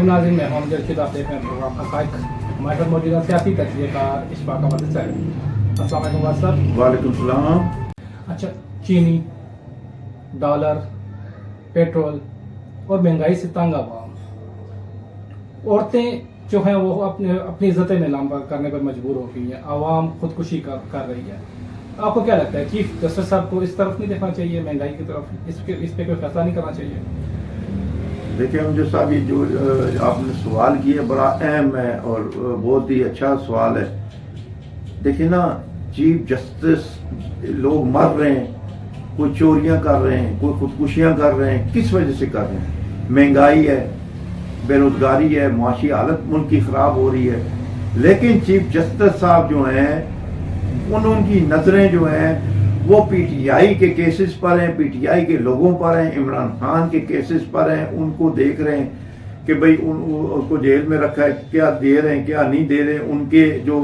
محترم ناظرین، میں ہوں جرشید، آپ دیکھ رہے ہیں پروگرام حقائق۔ ہمارے ساتھ موجودہ سیاسی تجزیے کا اشفاق احمد صاحب۔ السلام علیکم واسطہ۔ وعلیکم السلام۔ اچھا، چینی، ڈالر، پیٹرول اور مہنگائی سے تنگ عوام، عورتیں جو ہیں وہ اپنی عزتیں نیلام کرنے پر مجبور ہو گئی ہیں، عوام خودکشی کر رہی ہے۔ آپ کو کیا لگتا ہے چیف جسٹس صاحب کو اس طرف نہیں دیکھنا چاہیے، مہنگائی کی طرف اس پہ کوئی فیصلہ نہیں کرنا چاہیے؟ دیکھیں امجد صاحب، یہ جو آپ نے سوال کیا بڑا اہم ہے اور بہت ہی اچھا سوال ہے۔ دیکھیں نا، چیف جسٹس لوگ مر رہے ہیں، کوئی چوریاں کر رہے ہیں، کوئی خودکشیاں کر رہے ہیں، کس وجہ سے کر رہے ہیں؟ مہنگائی ہے، بے روزگاری ہے، معاشی حالت ملک کی خراب ہو رہی ہے۔ لیکن چیف جسٹس صاحب جو ہیں ان کی نظریں جو ہیں وہ پی ٹی آئی کے کیسز پر ہیں، پی ٹی آئی کے لوگوں پر ہیں، عمران خان کے کیسز پر ہیں۔ ان کو دیکھ رہے ہیں کہ بھئی ان کو جیل میں رکھا ہے، کیا دے رہے ہیں کیا نہیں دے رہے ہیں۔ ان کے جو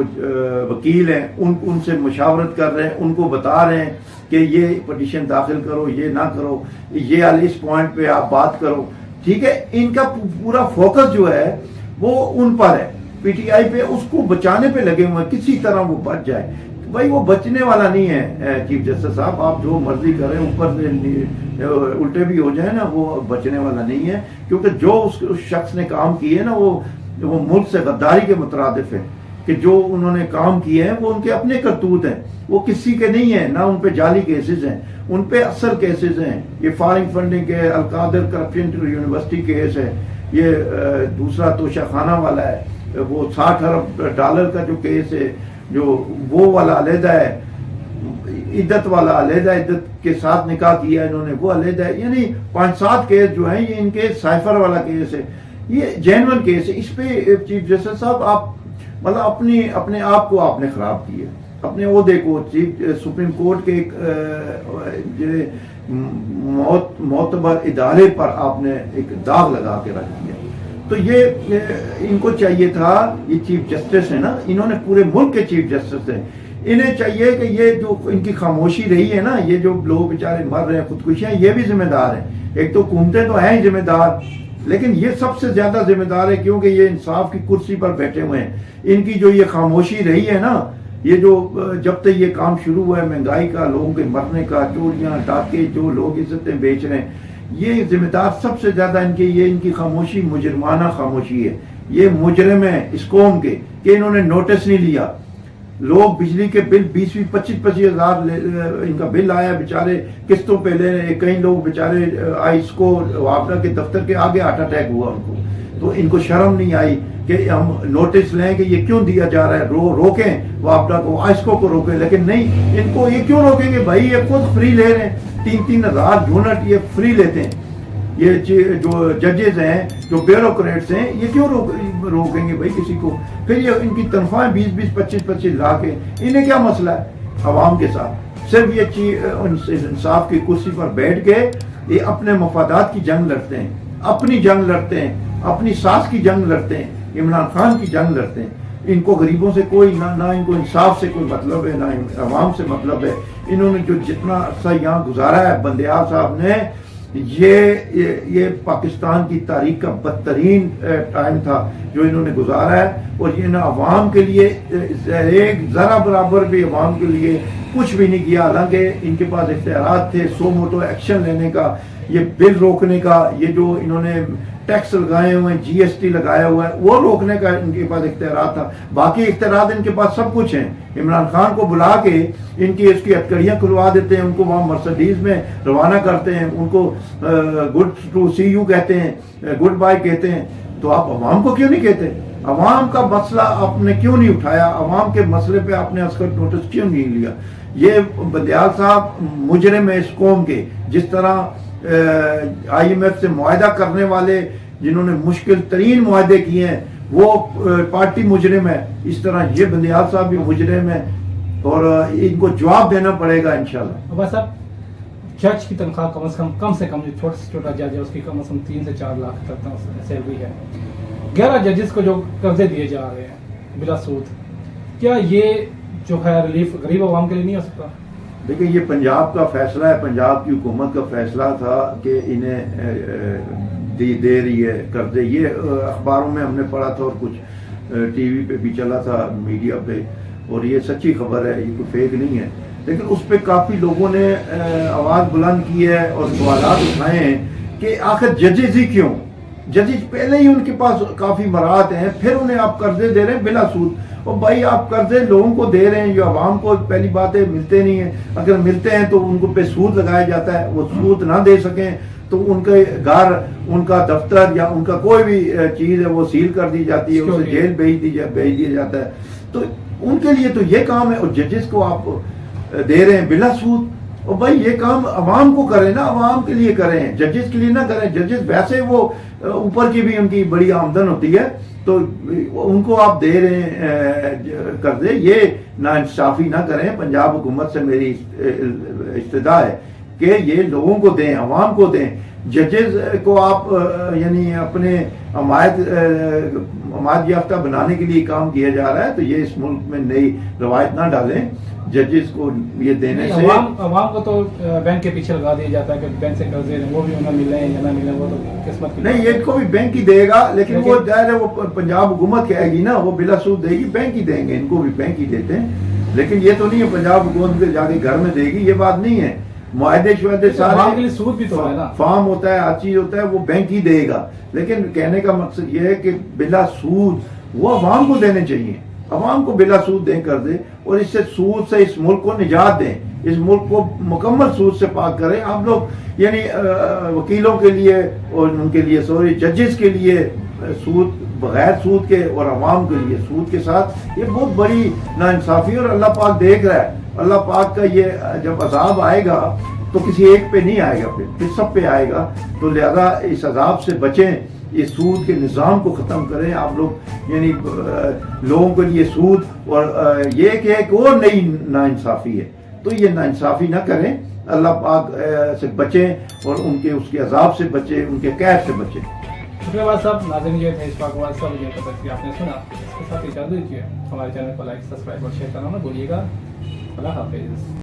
وکیل ہیں ان سے مشاورت کر رہے ہیں، ان کو بتا رہے ہیں کہ یہ پٹیشن داخل کرو، یہ نہ کرو، یہ اس پوائنٹ پہ آپ بات کرو، ٹھیک ہے۔ ان کا پورا فوکس جو ہے وہ ان پر ہے، پی ٹی آئی پہ، اس کو بچانے پہ لگے ہوئے ہیں، کسی طرح وہ بچ جائے۔ بھائی وہ بچنے والا نہیں ہے چیف جسٹس صاحب، آپ جو مرضی کریں، اوپر سے الٹے بھی ہو جائیں نا، وہ بچنے والا نہیں ہے۔ کیونکہ جو اس شخص نے کام کیے نا وہ ملک سے غداری کے مترادف ہے، کہ جو انہوں نے کام کیے ہیں وہ ان کے اپنے کرتوت ہیں، وہ کسی کے نہیں ہیں، نہ ان پہ جعلی کیسز ہیں، ان پہ اصل کیسز ہیں۔ یہ فارن فنڈنگ کے القادر کرپشن یونیورسٹی کیس ہے، یہ دوسرا توشہ خانہ والا ہے، وہ 60 ارب ڈالر کا جو کیس ہے، جو وہ والا علیحدہ ہے، عدت والا علیحدہ، عدت کے ساتھ نکاح کیا انہوں نے وہ علیحدہ ہے۔ یعنی 5-7 کیس جو ہیں یہ ان کے سائفر والا کیس ہے، یہ جینون کیس ہے۔ اس پہ چیف جسٹس صاحب آپ مطلب اپنے آپ کو آپ نے خراب کیا، اپنے عہدے کو، سپریم کورٹ کے ایک معتبر ادارے پر آپ نے ایک داغ لگا کے رکھ دیا۔ تو یہ ان کو چاہیے تھا، یہ چیف جسٹس ہیں نا، انہوں نے پورے ملک کے چیف جسٹس ہیں، انہیں چاہیے کہ یہ جو ان کی خاموشی رہی ہے نا، یہ جو لوگ بیچارے مر رہے ہیں خودکشیاں، یہ بھی ذمہ دار ہیں۔ ایک تو حکومتیں تو ہیں ذمہ دار، لیکن یہ سب سے زیادہ ذمہ دار ہے، کیونکہ یہ انصاف کی کرسی پر بیٹھے ہوئے ہیں۔ ان کی جو یہ خاموشی رہی ہے نا، یہ جو جب تک یہ کام شروع ہوا ہے مہنگائی کا، لوگوں کے مرنے کا، چوریاں ڈاکے، جو لوگ عزتیں بیچ رہے ہیں، یہ ذمہ دار سب سے زیادہ ان کی خاموشی مجرمانہ خاموشی ہے۔ یہ مجرم ہیں اس قوم کے کہ انہوں نے نوٹس نہیں لیا۔ لوگ بجلی کے بل 20-25 ہزار ان کا بل آیا، بیچارے قسطوں پہ لے رہے ہیں۔ کئی لوگ بیچارے آئس کو وابڈا کے دفتر کے آگے ہارٹ اٹیک ہوا ان کو، تو ان کو شرم نہیں آئی کہ ہم نوٹس لیں کہ یہ کیوں دیا جا رہا ہے، روکیں وابڈا کو، آئسکو کو روکیں۔ لیکن نہیں، ان کو یہ کیوں روکیں گے؟ بھائی یہ خود فری لے رہے ہیں، 3-3 ہزار یونٹ یہ فری لیتے ہیں۔ یہ جو ججز ہیں، جو بیوروکریٹس ہیں، یہ کیوں روکیں گے بھائی کسی کو؟ پھر یہ ان کی تنخواہیں 20-20 25-25 لاکھ ہیں، انہیں کیا مسئلہ ہے عوام کے ساتھ؟ صرف یہ انصاف کی کرسی پر بیٹھ کے یہ اپنے مفادات کی جنگ لڑتے ہیں، اپنی جنگ لڑتے ہیں، اپنی ساس کی جنگ لڑتے ہیں، عمران خان کی جنگ لڑتے ہیں۔ ان کو غریبوں سے کوئی نہ ان کو انصاف سے کوئی مطلب ہے، نہ عوام سے مطلب ہے۔ انہوں نے جو جتنا عرصہ یہاں گزارا ہے بندیال صاحب نے، یہ پاکستان کی تاریخ کا بدترین ٹائم تھا جو انہوں نے گزارا ہے، اور یہ نہ عوام کے لیے ایک ذرا برابر بھی عوام کے لیے کچھ بھی نہیں کیا۔ حالانکہ ان کے پاس اختیارات تھے سو موٹو ایکشن لینے کا، یہ بل روکنے کا، یہ جو انہوں نے ٹیکس لگائے ہوئے ہیں، جی ایس ٹی لگایا ہوا ہے، وہ روکنے کا ان کے پاس اختیارات تھا۔ باقی اختیارات ان کے پاس سب کچھ ہیں۔ عمران خان کو بلا کے اس کی ہتھکڑیاں کھلوا دیتے ہیں، ان کو وہاں مرسڈیز میں روانہ کرتے ہیں، ان کو گڈ ٹو سی یو کہتے ہیں، گڈ بائی کہتے ہیں۔ تو آپ عوام کو کیوں نہیں کہتے؟ عوام کا مسئلہ آپ نے کیوں نہیں اٹھایا؟ عوام کے مسئلے پہ آپ نے اس کا نوٹس کیوں نہیں لیا؟ یہ بندیال صاحب مجرم ہے اس قوم کے، جس طرح آئی ایم ایف سے معاہدہ کرنے والے جنہوں نے مشکل ترین معاہدے کیے ہیں وہ پارٹی مجرم ہے، اس طرح یہ بندیال صاحب بھی مجرم ہے، اور ان کو جواب دینا پڑے گا انشاءاللہ۔ ابا صاحب، جج کی تنخواہ کم سے کم جو چھوٹا سے چھوٹا جج ہے اس کی کم از کم 3 سے 4 لاکھ تک سیلری ہے۔ 11 ججز کو جو قرضے دیے جا رہے ہیں بلا سود، کیا یہ جو ہے ریلیف غریب عوام کے لیے نہیں ہو سکتا؟ دیکھیں، یہ پنجاب کا فیصلہ ہے، پنجاب کی حکومت کا فیصلہ تھا کہ انہیں دے رہی ہے قرضے. یہ اخباروں میں ہم نے پڑھا تھا اور کچھ ٹی وی پہ بھی چلا تھا, میڈیا پہ, اور یہ سچی خبر ہے, یہ کوئی فیک نہیں ہے. لیکن اس پہ کافی لوگوں نے آواز بلند کی ہے اور سوالات اٹھائے ہیں کہ آخر ججز ہی کیوں, ججز پہلے ہی ان کے پاس کافی مرات ہیں, پھر انہیں آپ قرضے دے رہے ہیں بلا سود. اور بھائی آپ قرضے لوگوں کو دے رہے ہیں جو عوام کو پہلی بات ہے ملتے نہیں ہیں, اگر ملتے ہیں تو ان کو پہ سود لگایا جاتا ہے, وہ سود نہ دے سکیں تو ان کے گھر, ان کا دفتر یا ان کا کوئی بھی چیز ہے وہ سیل کر دی جاتی ہے, اسے جیل بھیج دیا جاتا ہے. تو ان کے لیے تو یہ کام ہے, اور ججز کو آپ دے رہے ہیں بلا سود. اور بھائی یہ کام عوام کو کریں نا, عوام کے لیے کریں, ججز کے لیے نہ کریں. ججز ویسے وہ اوپر کی بھی ان کی بڑی آمدن ہوتی ہے, تو ان کو آپ دے رہے ہیں قرضے, یہ ناانصافی نہ کریں. پنجاب حکومت سے میری استدعا ہے کہ یہ لوگوں کو دیں, عوام کو دیں. ججز کو آپ یعنی اپنے حمایت یافتہ بنانے کے لیے کام کیا جا رہا ہے, تو یہ اس ملک میں نئی روایت نہ ڈالیں. ججز کو یہ دینے سے عوام کو تو بینک کے پیچھے لگا دیا جاتا ہے کہ بینک سے قرضے ہیں, وہ بھی انہیں ملے ہیں یا نہ ملے, وہ تو قسمت کی نہیں, یہ کو بھی بینک ہی دے گا, لیکن وہ ظاہر ہے وہ پنجاب حکومت کہے گی نا, وہ بلا سود دے گی, بینک ہی دیں گے, ان کو بھی بینک ہی دیتے ہیں. لیکن یہ تو نہیں ہے پنجاب حکومت کے جا کے گھر میں دے گی, یہ بات نہیں ہے. معاہدے شعدے سارے سود بھی تو ہے نا, فارم ہوتا ہے, ہر چیز ہوتا ہے, وہ بینک ہی دے گا. لیکن کہنے کا مقصد یہ ہے کہ بلا سود وہ عوام کو دینے چاہیے, عوام کو بلا سود دیں کر دیں, اور اس سے سود سے اس ملک کو نجات دیں, اس ملک کو مکمل سود سے پاک کریں. آپ لوگ یعنی وکیلوں کے لیے اور ان کے لیے ججز کے لیے سود بغیر سود کے, اور عوام کے لیے سود کے ساتھ, یہ بہت بڑی ناانصافی. اور اللہ پاک دیکھ رہا ہے, اللہ پاک کا یہ جب عذاب آئے گا تو کسی ایک پہ نہیں آئے گا, پھر سب پہ آئے گا. تو لہذا اس عذاب سے بچیں, اس سود کے نظام کو ختم کریں. آپ لوگ یعنی لوگوں کے لیے سود اور یہ کہ ایک اور نئی ناانصافی ہے, تو یہ ناانصافی نہ کریں. اللہ پاک سے بچیں اور ان کے اس کے عذاب سے بچیں, ان کے قہر سے بچیں. شکریہ بات صاحب. ناظرین یہ تھے اس پاک بات صاحب, یہ تک کہ آپ نے سنا, اس کے ساتھ اجازت دیجیے. ہمارے چینل کو لائک, سبسکرائب اور شیئر کرنا نہ بھولیے گا. اللہ حافظ.